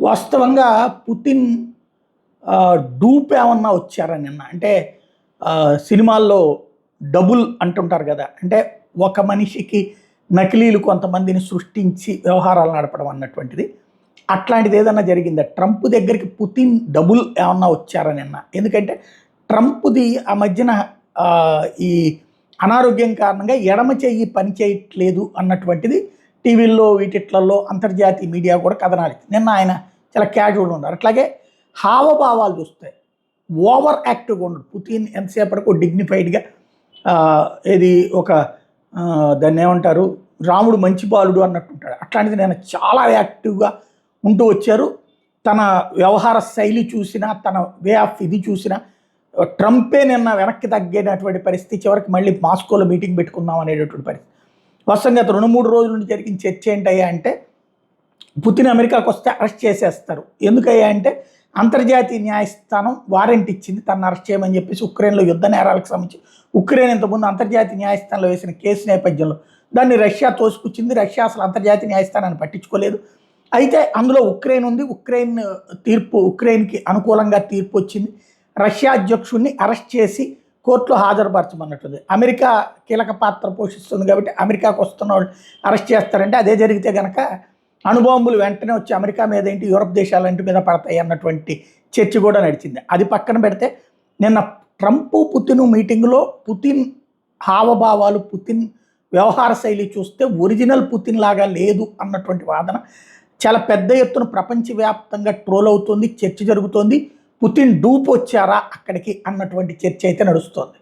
వాస్తవంగా Putin dupe ఏమన్నా వచ్చారా నిన్న? అంటే సినిమాల్లో డబుల్ అంటుంటారు కదా! అంటే ఒక మనిషికి నకిలీలు కొంతమందిని సృష్టించి వ్యవహారాలు నడపడం అన్నటువంటిది. అట్లాంటిది ఏదన్నా జరిగిందా? ట్రంప్ దగ్గరికి పుతిన్ డబుల్ ఏమన్నా వచ్చారా నిన్న? ఎందుకంటే ట్రంప్‌ది ఆ మధ్యన ఈ అనారోగ్యం కారణంగా ఎడమ చెయ్యి పని చేయట్లేదు అన్నటువంటిది టీవీల్లో వీటిట్లలో అంతర్జాతీయ మీడియా కూడా కథనాలు. నిన్న ఆయన చాలా క్యాజువల్‌గా ఉన్నారు. అట్లాగే హావభావాలు చూస్తే ఓవర్ యాక్టివ్‌గా ఉండడు. పుతిన్ ఎంతసేపటికి డిగ్నిఫైడ్‌గా ఏది ఒక దాన్నేమంటారు, రాముడు మంచి బాలుడు అన్నట్టుంటాడు. అట్లాంటిది నేను చాలా యాక్టివ్‌గా ఉంటూ వచ్చారు. తన వ్యవహార శైలి చూసినా, తన వే ఆఫ్ ఇది చూసినా ట్రంపే నిన్న వెనక్కి తగ్గేటటువంటి పరిస్థితి. చివరికి మళ్ళీ మాస్కోలో మీటింగ్ పెట్టుకుందాం అనేటటువంటి పరిస్థితి. వాస్తవంగా గత 2-3 రోజుల నుంచి జరిగిన చర్చ ఏంటయ్యా అంటే, పుతిన్ అమెరికాకు వస్తే అరెస్ట్ చేసేస్తారు. ఎందుకయ్యా అంటే అంతర్జాతీయ న్యాయస్థానం వారెంట్ ఇచ్చింది తనను అరెస్ట్ చేయమని చెప్పేసి. ఉక్రెయిన్లో యుద్ధ నేరాలకు సంబంధించి ఉక్రెయిన్ ఇంతకుముందు అంతర్జాతీయ న్యాయస్థానంలో వేసిన కేసు నేపథ్యంలో దాన్ని రష్యా తోసిపుచ్చింది. రష్యా అసలు అంతర్జాతీయ న్యాయస్థానాన్ని పట్టించుకోలేదు. అయితే అందులో ఉక్రెయిన్ ఉంది. ఉక్రెయిన్కి అనుకూలంగా తీర్పు వచ్చింది. రష్యా అధ్యక్షుడిని అరెస్ట్ చేసి కోర్టులో హాజరుపరచమన్నట్టుంది. అమెరికా కీలక పాత్ర పోషిస్తుంది కాబట్టి అమెరికాకు వస్తున్న వాళ్ళు అరెస్ట్ చేస్తారంటే, అదే జరిగితే కనుక అణుబాంబులు వెంటనే వచ్చి అమెరికా మీద ఏంటి, యూరప్ దేశాలంటి మీద పడతాయి అన్నటువంటి చర్చ కూడా నడిచింది. అది పక్కన పెడితే నిన్న ట్రంప్ పుతిన్ మీటింగ్లో పుతిన్ హావభావాలు, పుతిన్ వ్యవహార శైలి చూస్తే ఒరిజినల్ పుతిన్ లాగా లేదు అన్నటువంటి వాదన చాలా పెద్ద ఎత్తున ప్రపంచవ్యాప్తంగా ట్రోల్ అవుతుంది, చర్చ జరుగుతోంది. పుతిన్ డూప్ వచ్చారా అక్కడికి అన్నటువంటి చర్చ అయితే నడుస్తోంది.